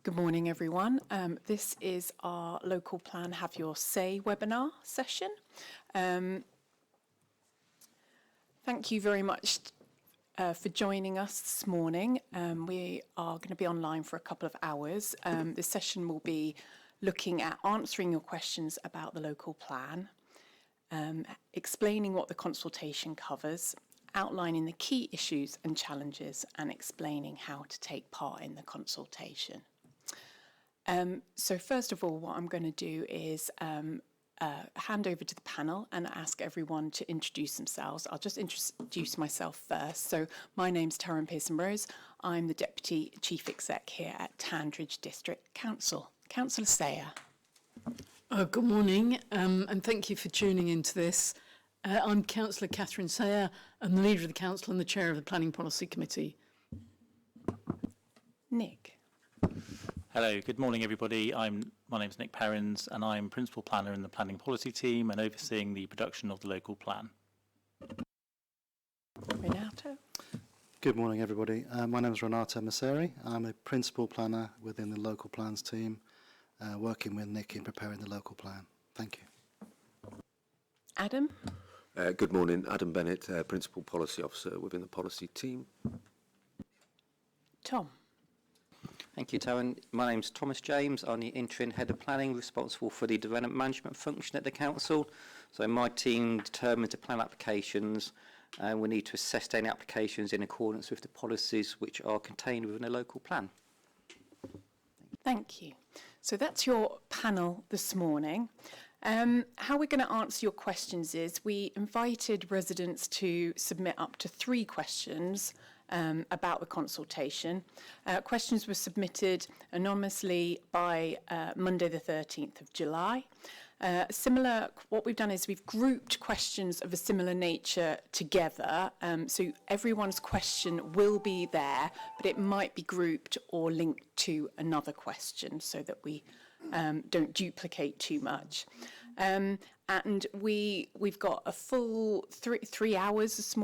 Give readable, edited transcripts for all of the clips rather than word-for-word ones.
Good morning, everyone. This is our Local Plan Have Your Say webinar session. Thank you very much for joining us this morning. We are going to be online for a couple of hours. This session will be looking at answering your questions about the local plan, explaining what the consultation covers, outlining the key issues and challenges, and explaining how to take part in the consultation. So first of all, what I'm going to do is hand over to the panel and ask everyone to introduce themselves. I'll just introduce myself first. So my name's Taryn Pearson-Rose. I'm the Deputy Chief Exec here at Tandridge District Council. Councillor Sayer. Good morning, and thank you for tuning into this. I'm Councillor Catherine Sayer. I'm the Leader of the Council and the Chair of the Planning Policy Committee. Nick. Hello, good morning everybody. My name's Nick Perrins and I'm Principal Planner in the Planning Policy team and overseeing the production of the local plan. Renato. Good morning everybody. My name is Renato Messeri. I'm a Principal Planner within the Local Plans team, working with Nick in preparing the local plan. Thank you. Adam. Good morning, Adam Bennett, Principal Policy Officer within the Policy team. Tom. Thank you, Taryn. My name's Thomas James. I'm the Interim Head of Planning, responsible for the development management function at the Council. So my team determines the plan applications and we need to assess any applications in accordance with the policies which are contained within a local plan. Thank you. So that's your panel this morning. How we're going to answer your questions is we invited residents to submit up to 3 questions about the consultation. Questions were submitted anonymously by Monday the 13th of July. What we've done is we've grouped questions of a similar nature together, so everyone's question will be there, but it might be grouped or linked to another question so that we don't duplicate too much. And we've got a full three hours this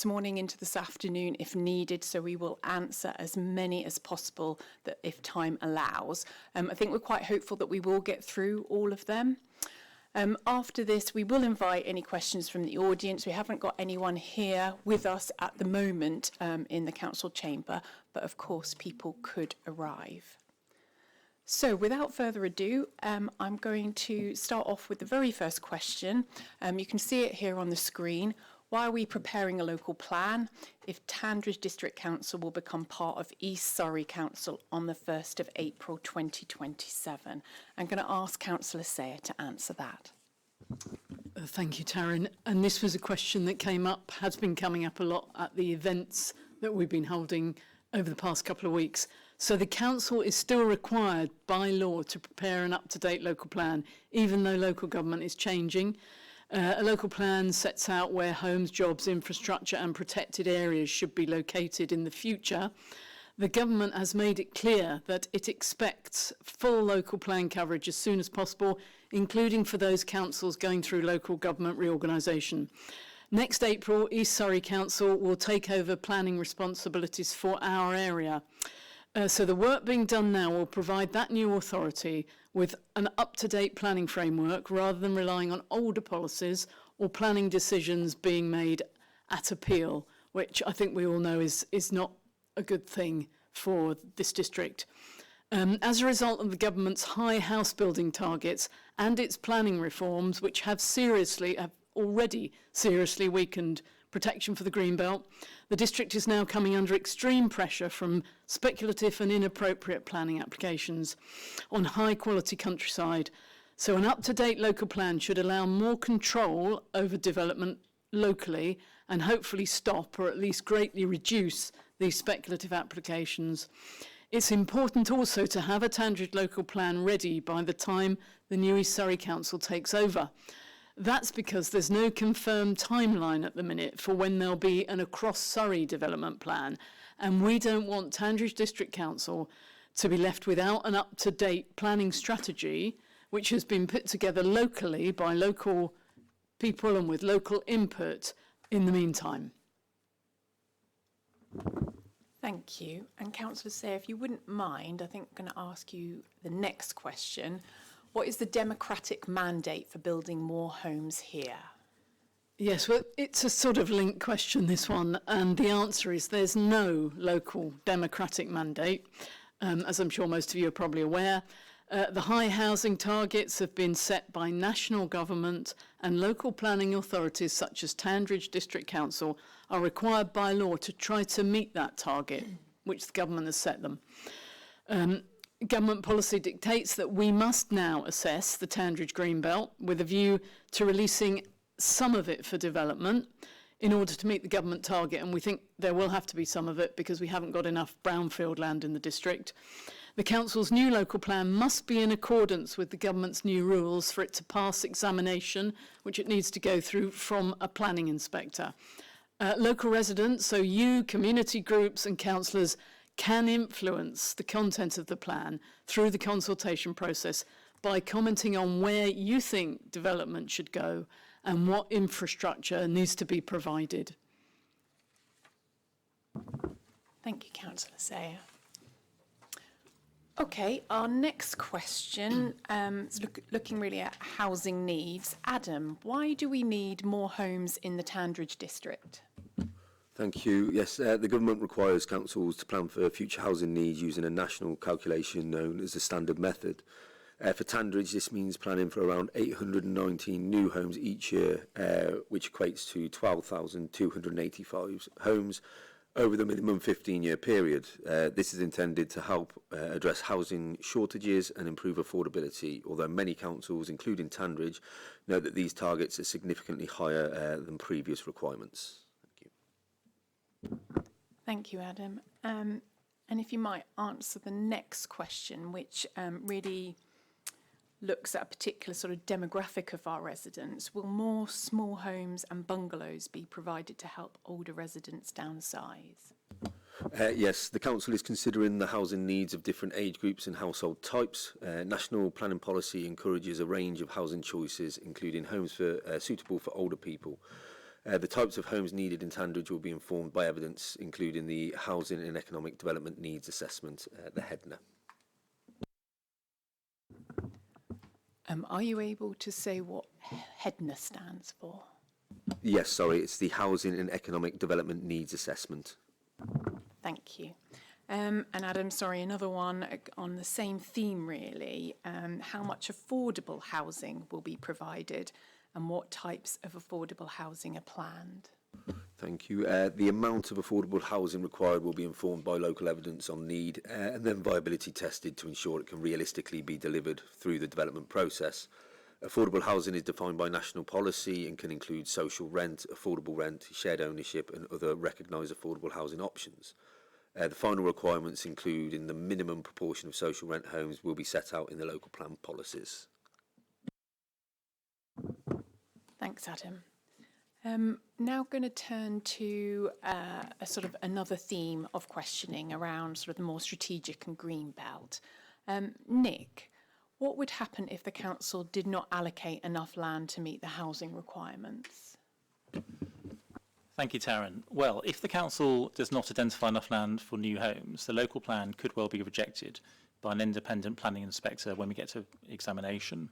morning into this afternoon if needed, so we will answer as many as possible that if time allows. I think we're quite hopeful that we will get through all of them. After this, we will invite any questions from the audience. We haven't got anyone here with us at the moment in the council chamber, but of course people could arrive. So without further ado, I'm going to start off with the very first question. You can see it here on the screen. Why are we preparing a local plan if Tandridge District Council will become part of East Surrey Council on the 1st of April 2027? I'm going to ask Councillor Sayer to answer that. Thank you, Taryn. And this was a question that has been coming up a lot at the events that we've been holding over the past couple of weeks. So the council is still required by law to prepare an up-to-date local plan, even though local government is changing. A local plan sets out where homes, jobs, infrastructure and protected areas should be located in the future. The government has made it clear that it expects full local plan coverage as soon as possible, including for those councils going through local government reorganisation. Next April, East Surrey Council will take over planning responsibilities for our area. So the work being done now will provide that new authority with an up-to-date planning framework rather than relying on older policies or planning decisions being made at appeal, which I think we all know is not a good thing for this district. As a result of the government's high house building targets and its planning reforms, which have already seriously weakened protection for the Greenbelt, the district is now coming under extreme pressure from speculative and inappropriate planning applications on high-quality countryside. So an up-to-date local plan should allow more control over development locally and hopefully stop or at least greatly reduce these speculative applications. It's important also to have a Tandridge local plan ready by the time the new East Surrey Council takes over. That's because there's no confirmed timeline at the minute for when there'll be an across Surrey development plan, and we don't want Tandridge District Council to be left without an up-to-date planning strategy which has been put together locally by local people and with local input in the meantime. Thank you. And Councillor Sayre, if you wouldn't mind, I think I'm going to ask you the next question. What is the democratic mandate for building more homes here? Yes, well, it's a sort of linked question, this one, and the answer is there's no local democratic mandate, as I'm sure most of you are probably aware. The high housing targets have been set by national government, and local planning authorities such as Tandridge District Council are required by law to try to meet that target, which the government has set them. Government policy dictates that we must now assess the Tandridge Greenbelt with a view to releasing some of it for development in order to meet the government target, and we think there will have to be some of it because we haven't got enough brownfield land in the district. The council's new local plan must be in accordance with the government's new rules for it to pass examination, which it needs to go through from a planning inspector. Local residents, so you, community groups and councillors, can influence the content of the plan through the consultation process by commenting on where you think development should go and what infrastructure needs to be provided. Thank you, Councillor Sayre. Okay, our next question is looking really at housing needs. Adam, why do we need more homes in the Tandridge district? Thank you. Yes, the government requires councils to plan for future housing needs using a national calculation known as the standard method. For Tandridge, this means planning for around 819 new homes each year, which equates to 12,285 homes over the minimum 15-year period. This is intended to help address housing shortages and improve affordability, although many councils, including Tandridge, note that these targets are significantly higher than previous requirements. Thank you. Thank you, Adam. And if you might answer the next question, which really looks at a particular sort of demographic of our residents. Will more small homes and bungalows be provided to help older residents downsize? Yes, the council is considering the housing needs of different age groups and household types. National planning policy encourages a range of housing choices, including homes suitable for older people. The types of homes needed in Tandridge will be informed by evidence, including the Housing and Economic Development Needs Assessment, the HEDNA. Are you able to say what HEDNA stands for? Yes, sorry, it's the Housing and Economic Development Needs Assessment. Thank you. And Adam, sorry, another one on the same theme really. How much affordable housing will be provided and what types of affordable housing are planned? Thank you. The amount of affordable housing required will be informed by local evidence on need and then viability tested to ensure it can realistically be delivered through the development process. Affordable housing is defined by national policy and can include social rent, affordable rent, shared ownership and other recognised affordable housing options. The final requirements including the minimum proportion of social rent homes will be set out in the local plan policies. Thanks, Adam. Now going to turn to a sort of another theme of questioning around sort of the more strategic and green belt. Nick, what would happen if the council did not allocate enough land to meet the housing requirements? Thank you, Taryn. Well, if the council does not identify enough land for new homes, the local plan could well be rejected by an independent planning inspector when we get to examination.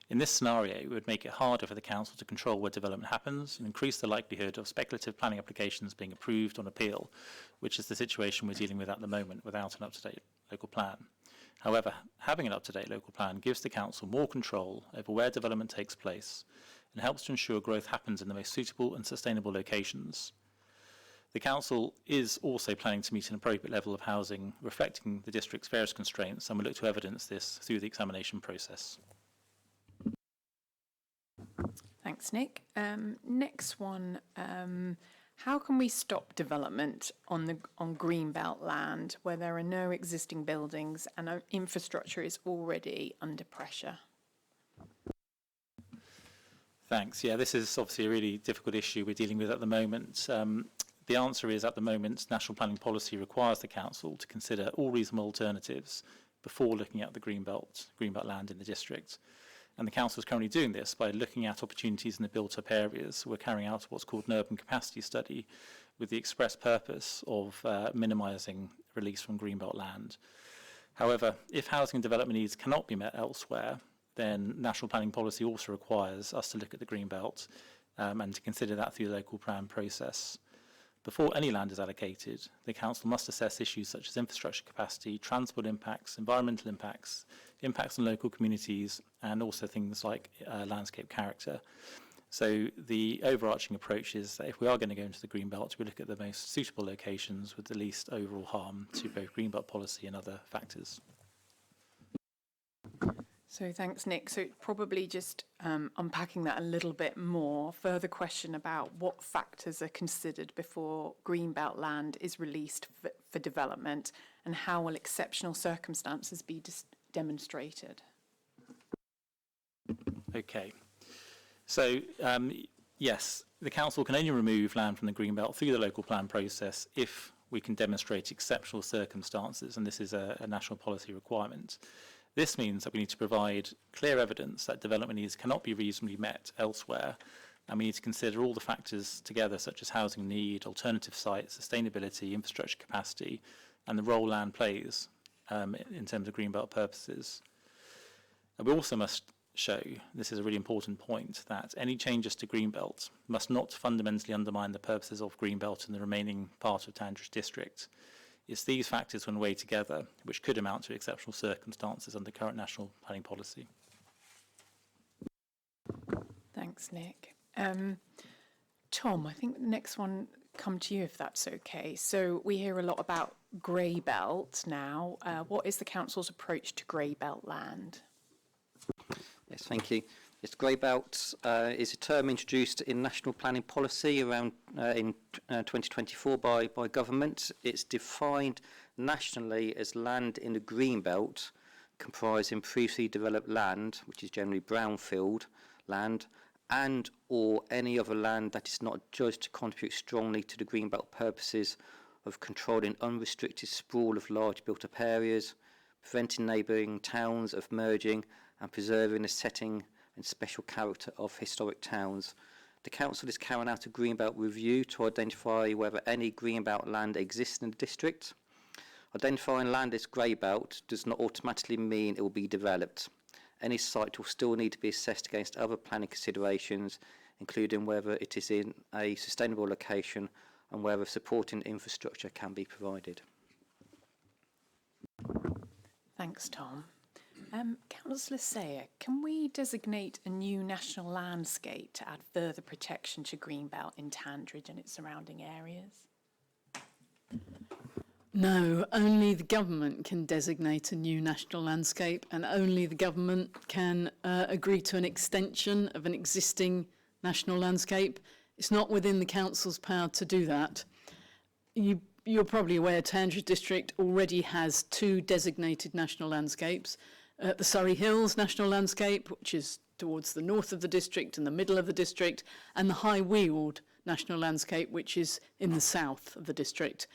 In this scenario, it would make it harder for the council to control where development happens and increase the likelihood of speculative planning applications being approved on appeal, which is the situation we're dealing with at the moment without an up-to-date local plan. However, having an up-to-date local plan gives the council more control over where development takes place and helps to ensure growth happens in the most suitable and sustainable locations. The council is also planning to meet an appropriate level of housing reflecting the district's various constraints and will look to evidence this through the examination process. Thanks, Nick. Next one, how can we stop development on greenbelt land where there are no existing buildings and our infrastructure is already under pressure? Thanks. Yeah, this is obviously a really difficult issue we're dealing with at the moment. The answer is, at the moment, national planning policy requires the council to consider all reasonable alternatives before looking at the greenbelt land in the district. And the council is currently doing this by looking at opportunities in the built-up areas. We're carrying out what's called an urban capacity study with the express purpose of minimising release from greenbelt land. However, if housing and development needs cannot be met elsewhere, then national planning policy also requires us to look at the greenbelt and to consider that through the local plan process. Before any land is allocated, the council must assess issues such as infrastructure capacity, transport impacts, environmental impacts, impacts on local communities, and also things like landscape character. So the overarching approach is that if we are going to go into the greenbelt, we look at the most suitable locations with the least overall harm to both greenbelt policy and other factors. So thanks, Nick. So probably just unpacking that a little bit more, further question about what factors are considered before greenbelt land is released for development, and how will exceptional circumstances be demonstrated? Okay. So, yes, the council can only remove land from the greenbelt through the local plan process if we can demonstrate exceptional circumstances, and this is a national policy requirement. This means that we need to provide clear evidence that development needs cannot be reasonably met elsewhere, and we need to consider all the factors together, such as housing need, alternative sites, sustainability, infrastructure capacity, and the role land plays in terms of greenbelt purposes. And we also must show, this is a really important point, that any changes to greenbelt must not fundamentally undermine the purposes of greenbelt in the remaining part of Tandridge District. It's these factors when weighed together which could amount to exceptional circumstances under current national planning policy. Thanks, Nick. Tom, I think the next one come to you if that's okay. So we hear a lot about grey belt now. What is the council's approach to grey belt land? Yes, thank you. Yes, grey belt is a term introduced in national planning policy around in 2024 by government. It's defined nationally as land in the green belt comprising previously developed land, which is generally brownfield land, and or any other land that is not judged to contribute strongly to the green belt purposes of controlling unrestricted sprawl of large built-up areas, preventing neighbouring towns of merging, and preserving the setting and special character of historic towns. The council is carrying out a greenbelt review to identify whether any greenbelt land exists in the district. Identifying land as grey-belt does not automatically mean it will be developed. Any site will still need to be assessed against other planning considerations, including whether it is in a sustainable location and whether supporting infrastructure can be provided. Thanks, Tom. Councillor Sayer, can we designate a new national landscape to add further protection to greenbelt in Tandridge and its surrounding areas? No, only the government can designate a new national landscape, and only the government can agree to an extension of an existing national landscape. It's not within the council's power to do that. You're probably aware Tandridge District already has 2 designated national landscapes. The Surrey Hills National Landscape, which is towards the north of the district and the middle of the district, and the High Weald National Landscape, which is in the south of the district.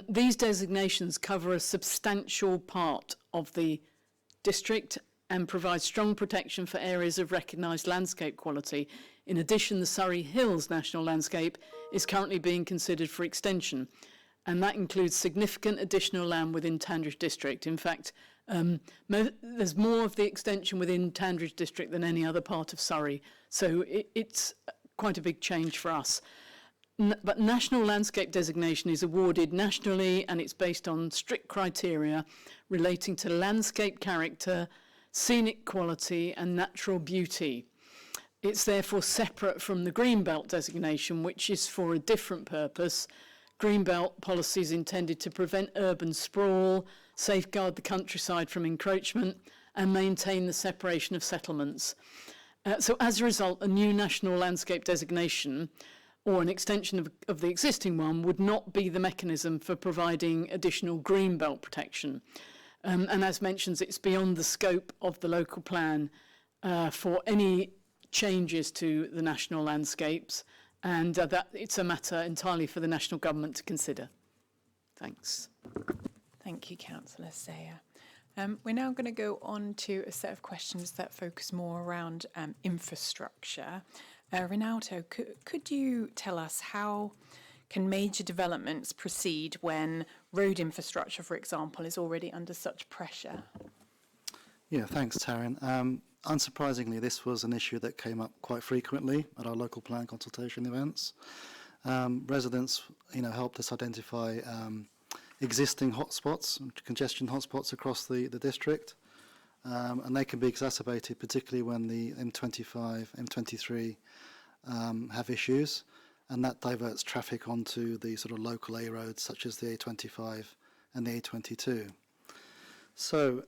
These designations cover a substantial part of the district and provide strong protection for areas of recognised landscape quality. In addition, the Surrey Hills National Landscape is currently being considered for extension, and that includes significant additional land within Tandridge District. In fact, there's more of the extension within Tandridge District than any other part of Surrey, so it's quite a big change for us. But national landscape designation is awarded nationally, and it's based on strict criteria relating to landscape character, scenic quality and natural beauty. It's therefore separate from the Greenbelt designation, which is for a different purpose. Greenbelt policy is intended to prevent urban sprawl, safeguard the countryside from encroachment and maintain the separation of settlements. So as a result, a new national landscape designation or an extension of the existing one would not be the mechanism for providing additional greenbelt protection. And as mentioned, it's beyond the scope of the local plan for any changes to the national landscapes, and that it's a matter entirely for the national government to consider. Thanks. Thank you, Councillor Sayer. We're now going to go on to a set of questions that focus more around infrastructure. Renato, could you tell us how can major developments proceed when road infrastructure, for example, is already under such pressure? Yeah, thanks, Taryn. Unsurprisingly, this was an issue that came up quite frequently at our local plan consultation events. Residents, helped us identify existing hotspots, congestion hotspots across the district, and they can be exacerbated, particularly when the M25, M23 have issues, and that diverts traffic onto the sort of local A roads such as the A25 and the A22. So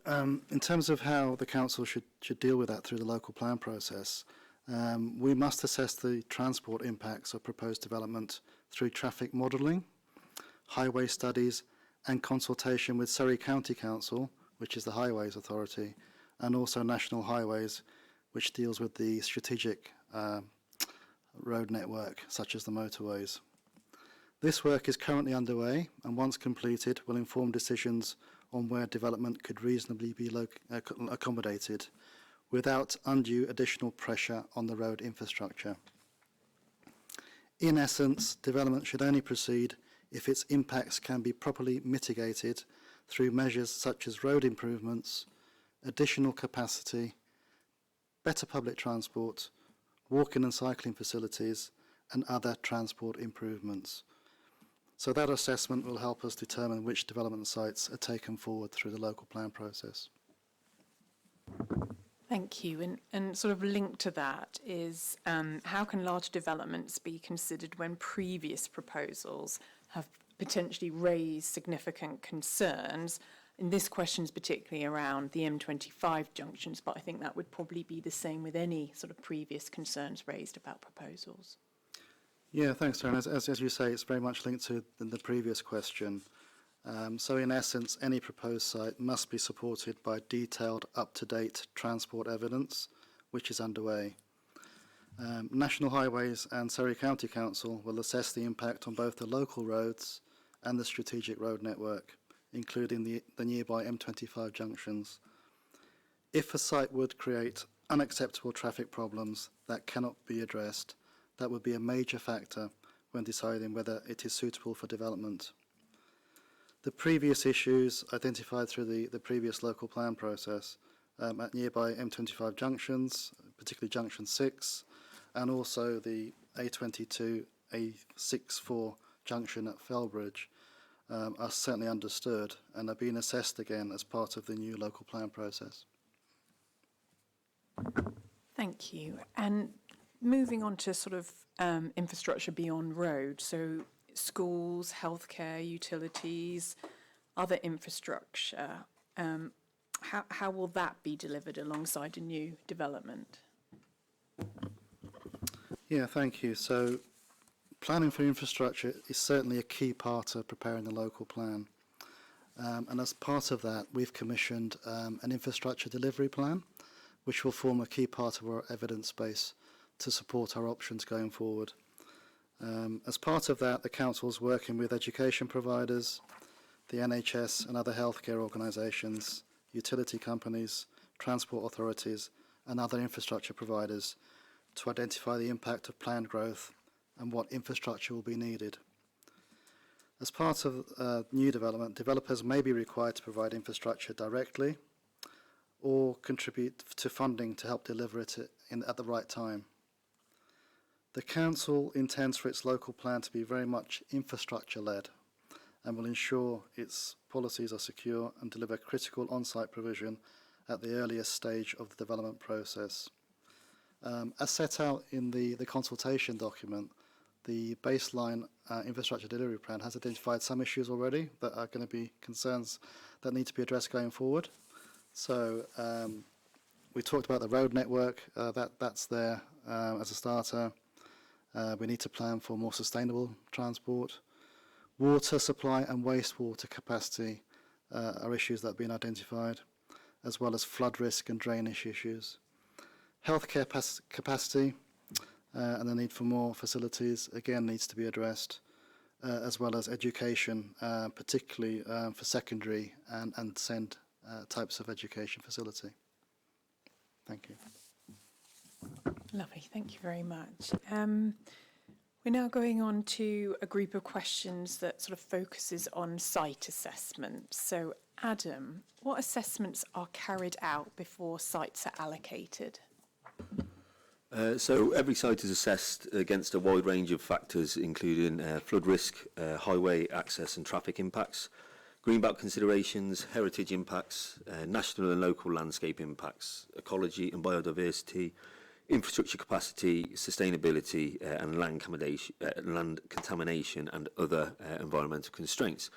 in terms of how the council should deal with that through the local plan process, we must assess the transport impacts of proposed development through traffic modelling, highway studies, and consultation with Surrey County Council, which is the Highways Authority, and also National Highways, which deals with the strategic road network, such as the motorways. This work is currently underway, and once completed, will inform decisions on where development could reasonably be accommodated without undue additional pressure on the road infrastructure. In essence, development should only proceed if its impacts can be properly mitigated through measures such as road improvements, additional capacity, better public transport, walking and cycling facilities, and other transport improvements. So that assessment will help us determine which development sites are taken forward through the local plan process. Thank you. And sort of linked to that is how can large developments be considered when previous proposals have potentially raised significant concerns? And this question is particularly around the M25 junctions, but I think that would probably be the same with any sort of previous concerns raised about proposals. Yeah, thanks, Taryn. As you say, it's very much linked to the previous question. So in essence, any proposed site must be supported by detailed, up-to-date transport evidence, which is underway. National Highways and Surrey County Council will assess the impact on both the local roads and the strategic road network, including the nearby M25 junctions. If a site would create unacceptable traffic problems that cannot be addressed, that would be a major factor when deciding whether it is suitable for development. The previous issues identified through the previous local plan process at nearby M25 junctions, particularly Junction 6, and also the A22, A64 junction at Fellbridge, are certainly understood and are being assessed again as part of the new local plan process. Thank you. And moving on to sort of infrastructure beyond road, so schools, healthcare, utilities, other infrastructure, how will that be delivered alongside a new development? Yeah, thank you. So planning for infrastructure is certainly a key part of preparing the local plan. And as part of that, we've commissioned an infrastructure delivery plan, which will form a key part of our evidence base to support our options going forward. As part of that, the Council is working with education providers, the NHS and other healthcare organisations, utility companies, transport authorities and other infrastructure providers to identify the impact of planned growth and what infrastructure will be needed. As part of new development, developers may be required to provide infrastructure directly or contribute to funding to help deliver it at the right time. The Council intends for its local plan to be very much infrastructure-led and will ensure its policies are secure and deliver critical on-site provision at the earliest stage of the development process. As set out in the consultation document, the baseline infrastructure delivery plan has identified some issues already that are going to be concerns that need to be addressed going forward. So we talked about the road network, that's there as a starter. We need to plan for more sustainable transport. Water supply and wastewater capacity are issues that have been identified, as well as flood risk and drainage issues. Healthcare capacity and the need for more facilities, again, needs to be addressed, as well as education, particularly for secondary and SEND types of education facility. Thank you. Lovely, thank you very much. We're now going on to a group of questions that sort of focuses on site assessment. So, Adam, what assessments are carried out before sites are allocated? So every site is assessed against a wide range of factors, including flood risk, highway access and traffic impacts, greenbelt considerations, heritage impacts, national and local landscape impacts, ecology and biodiversity, infrastructure capacity, sustainability and land contamination and other environmental constraints.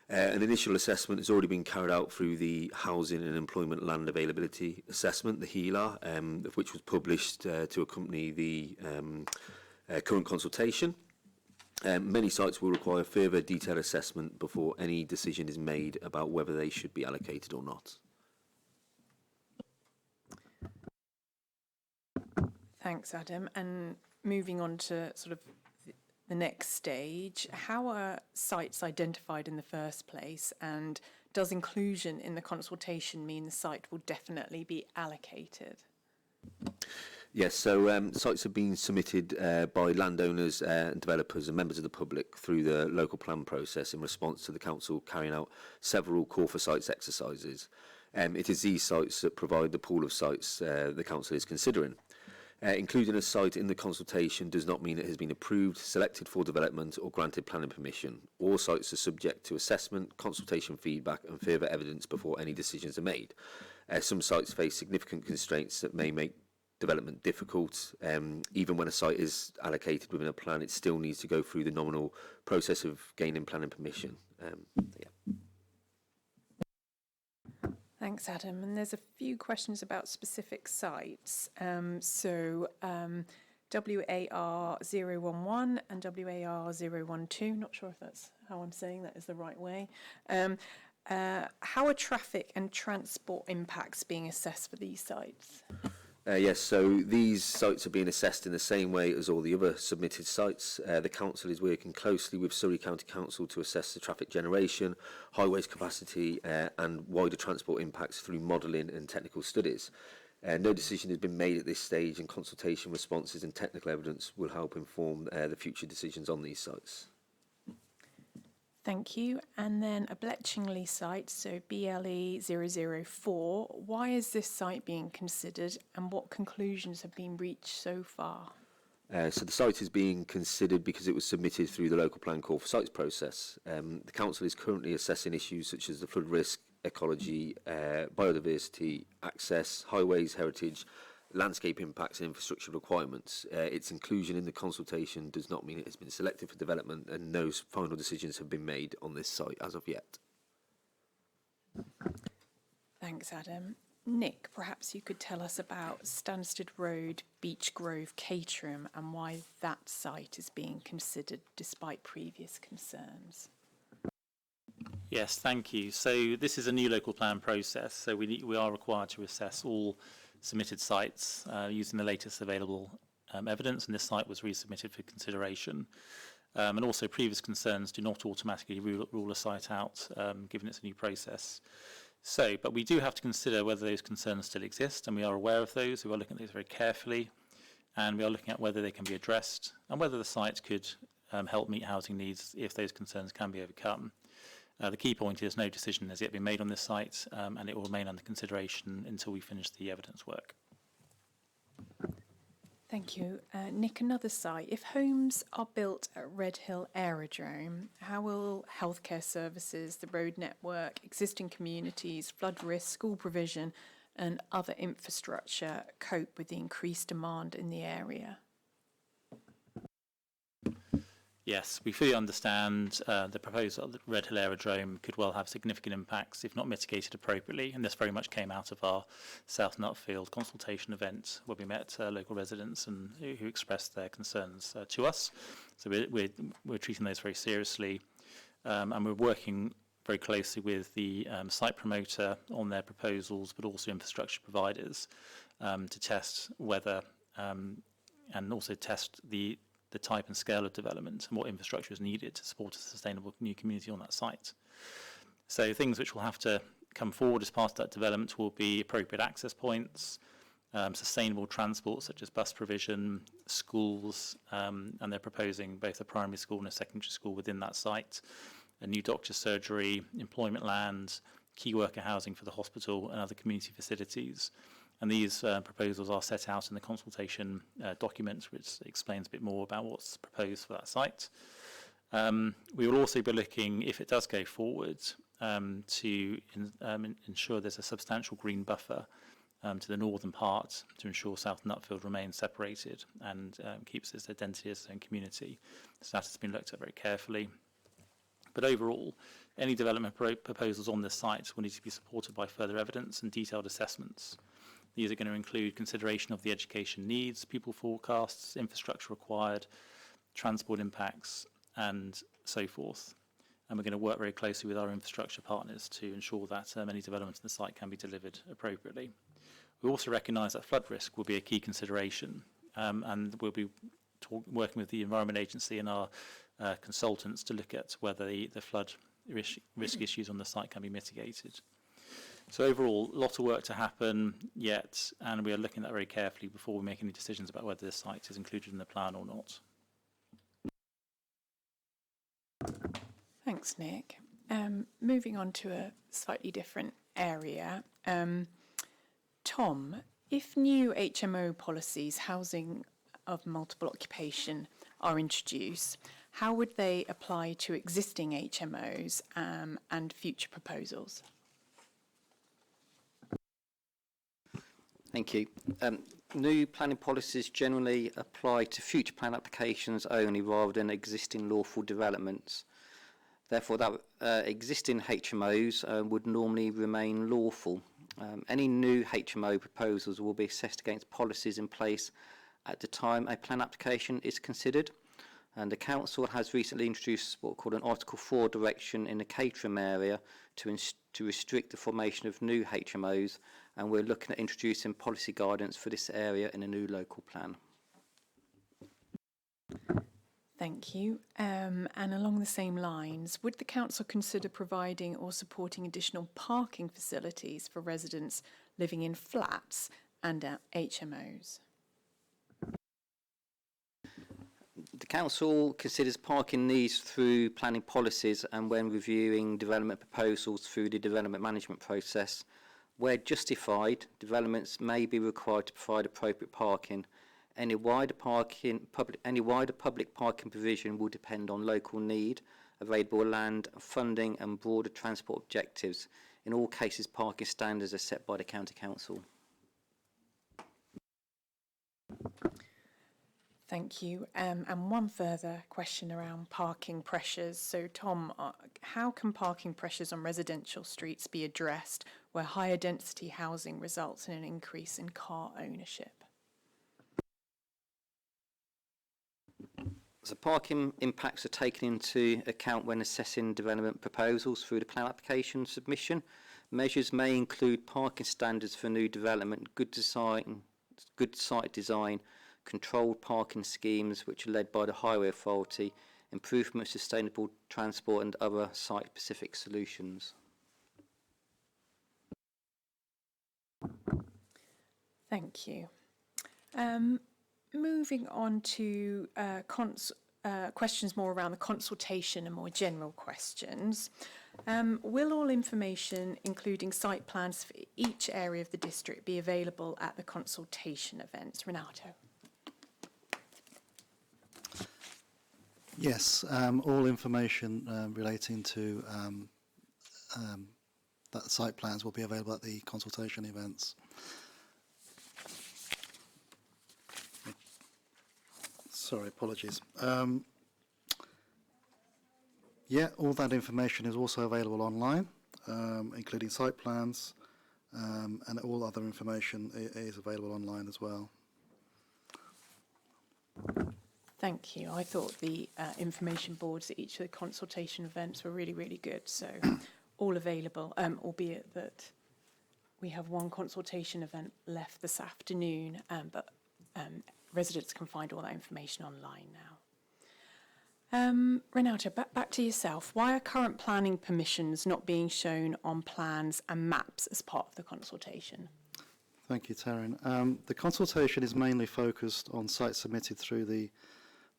An initial assessment has already been carried out through the Housing and Employment Land Availability Assessment, the HELAR, which was published to accompany the current consultation. Many sites will require further detailed assessment before any decision is made about whether they should be allocated or not. Thanks, Adam. And moving on to sort of the next stage, how are sites identified in the first place, and does inclusion in the consultation mean the site will definitely be allocated? Yes, so sites have been submitted by landowners and developers and members of the public through the local plan process in response to the council carrying out several call for sites exercises. It is these sites that provide the pool of sites the council is considering. Including a site in the consultation does not mean it has been approved, selected for development or granted planning permission. All sites are subject to assessment, consultation feedback and further evidence before any decisions are made. Some sites face significant constraints that may make development difficult. Even when a site is allocated within a plan, it still needs to go through the nominal process of gaining planning permission. Thanks, Adam. And there's a few questions about specific sites. WAR 011 and WAR 012, not sure if that's how I'm saying that is the right way. How are traffic and transport impacts being assessed for these sites? Yes, so these sites are being assessed in the same way as all the other submitted sites. The council is working closely with Surrey County Council to assess the traffic generation, highways capacity and wider transport impacts through modelling and technical studies. No decision has been made at this stage, and consultation responses and technical evidence will help inform the future decisions on these sites. Thank you. And then a Bletchingley site, so BLE 004. Why is this site being considered, and what conclusions have been reached so far? So the site is being considered because it was submitted through the local plan call for sites process. The council is currently assessing issues such as the flood risk, ecology, biodiversity, access, highways, heritage, landscape impacts and infrastructure requirements. Its inclusion in the consultation does not mean it has been selected for development, and no final decisions have been made on this site as of yet. Thanks, Adam. Nick, perhaps you could tell us about Stansted Road, Beech Grove, Caterham, and why that site is being considered despite previous concerns. Yes, thank you. So this is a new local plan process, so we are required to assess all submitted sites using the latest available evidence, and this site was resubmitted for consideration. And also previous concerns do not automatically rule a site out, given it's a new process. So, but we do have to consider whether those concerns still exist, and we are aware of those. We are looking at those very carefully, and we are looking at whether they can be addressed and whether the site could help meet housing needs if those concerns can be overcome. The key point is no decision has yet been made on this site, and it will remain under consideration until we finish the evidence work. Thank you. Nick, another site. If homes are built at Red Hill Aerodrome, how will healthcare services, the road network, existing communities, flood risk, school provision and other infrastructure cope with the increased demand in the area? Yes, we fully understand the proposal that Red Hill Aerodrome could well have significant impacts if not mitigated appropriately, and this very much came out of our South Nutfield consultation event where we met local residents and who expressed their concerns to us. So we're treating those very seriously, and we're working very closely with the site promoter on their proposals, but also infrastructure providers to test whether and also test the type and scale of development and what infrastructure is needed to support a sustainable new community on that site. So things which will have to come forward as part of that development will be appropriate access points, sustainable transport such as bus provision, schools, and they're proposing both a primary school and a secondary school within that site, a new doctor's surgery, employment land, key worker housing for the hospital and other community facilities. And these proposals are set out in the consultation document, which explains a bit more about what's proposed for that site. We will also be looking, if it does go forward, to ensure there's a substantial green buffer to the northern part to ensure South Nutfield remains separated and keeps its identity as its own community. So that has been looked at very carefully. But overall, any development proposals on this site will need to be supported by further evidence and detailed assessments. These are going to include consideration of the education needs, pupil forecasts, infrastructure required, transport impacts, and so forth. And we're going to work very closely with our infrastructure partners to ensure that any development in the site can be delivered appropriately. We also recognise that flood risk will be a key consideration, and we'll be working with the Environment Agency and our consultants to look at whether the flood risk issues on the site can be mitigated. So overall, a lot of work to happen yet, and we are looking at that very carefully before we make any decisions about whether this site is included in the plan or not. Thanks, Nick. Moving on to a slightly different area. Tom, if new HMO policies, housing of multiple occupation, are introduced, how would they apply to existing HMOs and future proposals? Thank you. New planning policies generally apply to future plan applications only rather than existing lawful developments. Therefore, that existing HMOs would normally remain lawful. Any new HMO proposals will be assessed against policies in place at the time a plan application is considered. And the council has recently introduced what called an Article 4 direction in the Caterham area to restrict the formation of new HMOs, and we're looking at introducing policy guidance for this area in a new local plan. Thank you. And along the same lines, would the council consider providing or supporting additional parking facilities for residents living in flats and HMOs? The council considers parking needs through planning policies and when reviewing development proposals through the development management process. Where justified, developments may be required to provide appropriate parking. Any wider public parking provision will depend on local need, available land, funding and broader transport objectives. In all cases, parking standards are set by the County Council. Thank you. And one further question around parking pressures. So, Tom, how can parking pressures on residential streets be addressed where higher density housing results in an increase in car ownership? So parking impacts are taken into account when assessing development proposals through the plan application submission. Measures may include parking standards for new development, good site design, controlled parking schemes which are led by the Highway Authority, improvement of sustainable transport and other site-specific solutions. Thank you. Moving on to questions more around the consultation and more general questions. Will all information, including site plans for each area of the district, be available at the consultation events? Renato. Yes, all information relating to that site plans will be available at the consultation events. Sorry, apologies. Yeah, all that information is also available online, including site plans, and all other information is available online as well. Thank you. I thought the information boards at each of the consultation events were really, really good. So all available, albeit that we have one consultation event left this afternoon, but residents can find all that information online Renata, back to yourself. Why are current planning permissions not being shown on plans and maps as part of the consultation? Thank you, Taryn. The consultation is mainly focused on sites submitted through the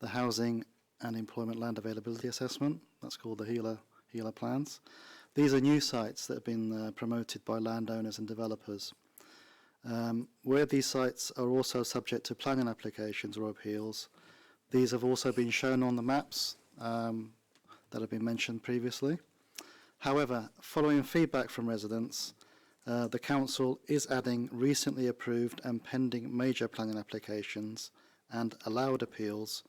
Housing and Employment Land Availability Assessment. That's called the HELA plans. These are new sites that have been promoted by landowners and developers. Where these sites are also subject to planning applications or appeals, these have also been shown on the maps that have been mentioned previously. However, following feedback from residents, the Council is adding recently approved and pending major planning applications and allowed appeals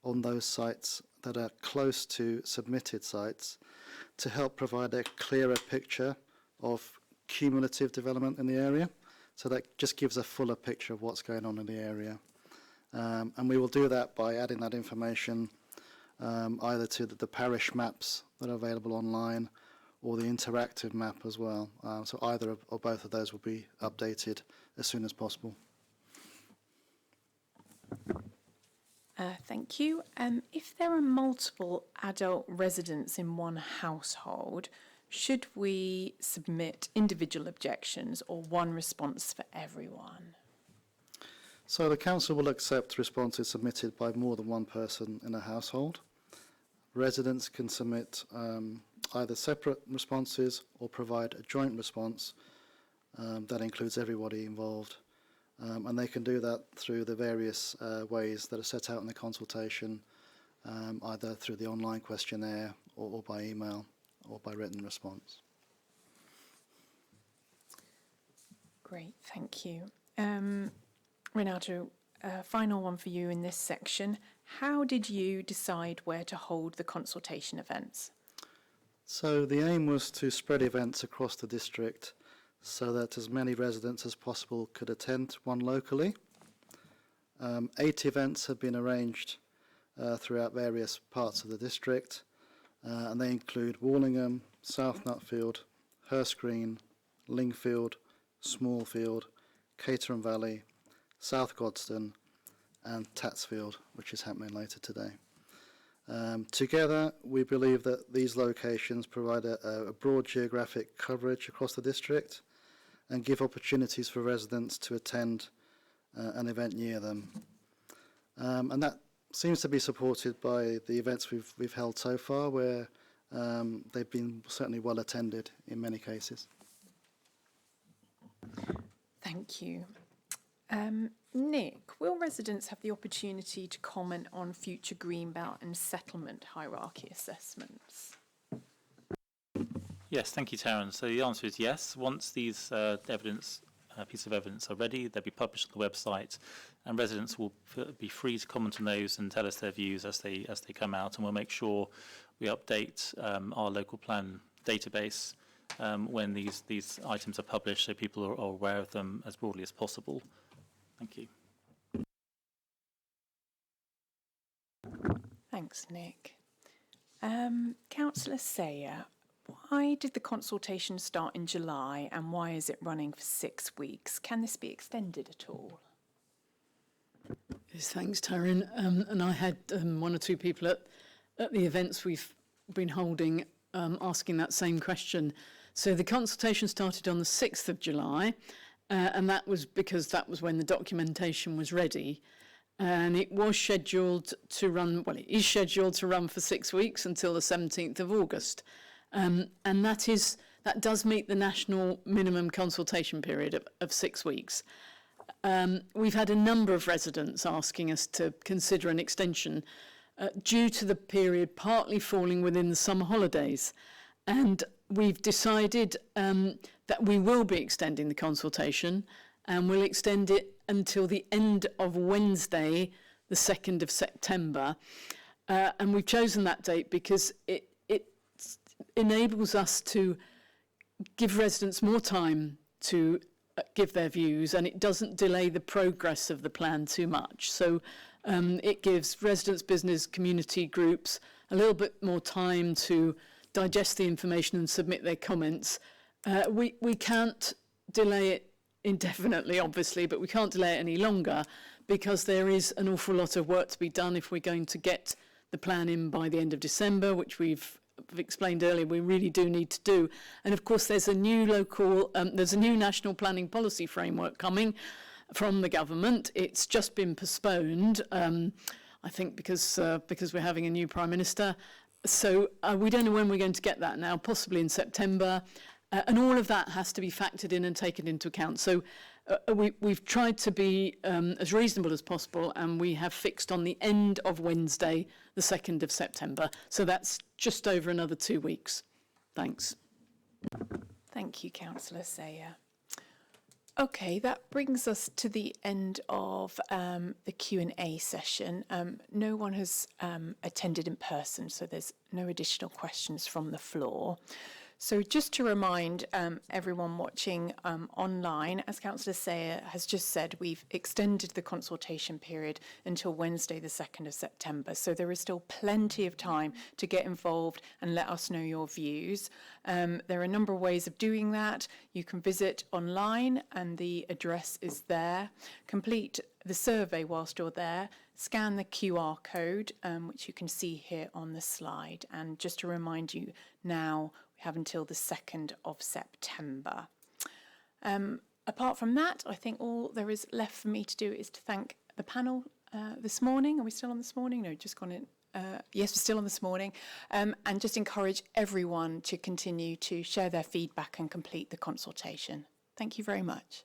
on those sites that are close to submitted sites to help provide a clearer picture of cumulative development in the area. So that just gives a fuller picture of what's going on in the area. And we will do that by adding that information either to the parish maps that are available online or the interactive map as well. So either or both of those will be updated as soon as possible. Thank you. If there are multiple adult residents in one household, should we submit individual objections or one response for everyone? So the Council will accept responses submitted by more than one person in a household. Residents can submit either separate responses or provide a joint response that includes everybody involved. And they can do that through the various ways that are set out in the consultation, either through the online questionnaire or by email or by written response. Great, thank you. Renato, final one for you in this section. How did you decide where to hold the consultation events? So the aim was to spread events across the district so that as many residents as possible could attend one locally. 8 events have been arranged throughout various parts of the district, and they include Wallingham, South Nutfield, Hurst Green, Lingfield, Smallfield, Caterham Valley, South Godstone and Tatsfield, which is happening later today. Together, we believe that these locations provide a broad geographic coverage across the district and give opportunities for residents to attend an event near them. And that seems to be supported by the events we've held so far, where they've been certainly well attended in many cases. Thank you. Nick, will residents have the opportunity to comment on future Greenbelt and settlement hierarchy assessments? Yes, thank you, Taryn. So the answer is yes. Once these pieces of evidence are ready, they'll be published on the website, and residents will be free to comment on those and tell us their views as they come out. And we'll make sure we update our local plan database when these items are published, so people are aware of them as broadly as possible. Thank you. Thanks, Nick. Councillor Sayer, why did the consultation start in July and why is it running for 6 weeks? Can this be extended at all? Yes, thanks, Taryn. And I had 1 or 2 people at the events we've been holding asking that same question. So the consultation started on the 6th of July. And that was because that was when the documentation was ready. And it was scheduled to run, well, it is scheduled to run for 6 weeks until the 17th of August. And that does meet the national minimum consultation period of 6 weeks. We've had a number of residents asking us to consider an extension due to the period partly falling within the summer holidays. And we've decided that we will be extending the consultation, and we'll extend it until the end of Wednesday, the 2nd of September. And we've chosen that date because it enables us to give residents more time to give their views, and it doesn't delay the progress of the plan too much. So it gives residents, business, community groups a little bit more time to digest the information and submit their comments. We can't delay it indefinitely, obviously, but we can't delay it any longer because there is an awful lot of work to be done if we're going to get the plan in by the end of December, which we've explained earlier, we really do need to do. And of course, there's a new national planning policy framework coming from the government. It's just been postponed, I think, because we're having a new Prime Minister. So we don't know when we're going to get that now, possibly in September. And all of that has to be factored in and taken into account. So we've tried to be as reasonable as possible, and we have fixed on the end of Wednesday, the 2nd of September. So that's just over another 2 weeks. Thanks. Thank you, Councillor Sayer. Okay, that brings us to the end of the Q&A session. No one has attended in person, so there's no additional questions from the floor. So just to remind everyone watching online, as Councillor Sayer has just said, we've extended the consultation period until Wednesday the 2nd of September. So there is still plenty of time to get involved and let us know your views. There are a number of ways of doing that. You can visit online and the address is there. Complete the survey whilst you're there. Scan the QR code, which you can see here on the slide. And just to remind you now, we have until the 2nd of September. Apart from that, I think all there is left for me to do is to thank the panel this morning. Are we still on this morning? No, just gone in. Yes, we're still on this morning. And just encourage everyone to continue to share their feedback and complete the consultation. Thank you very much.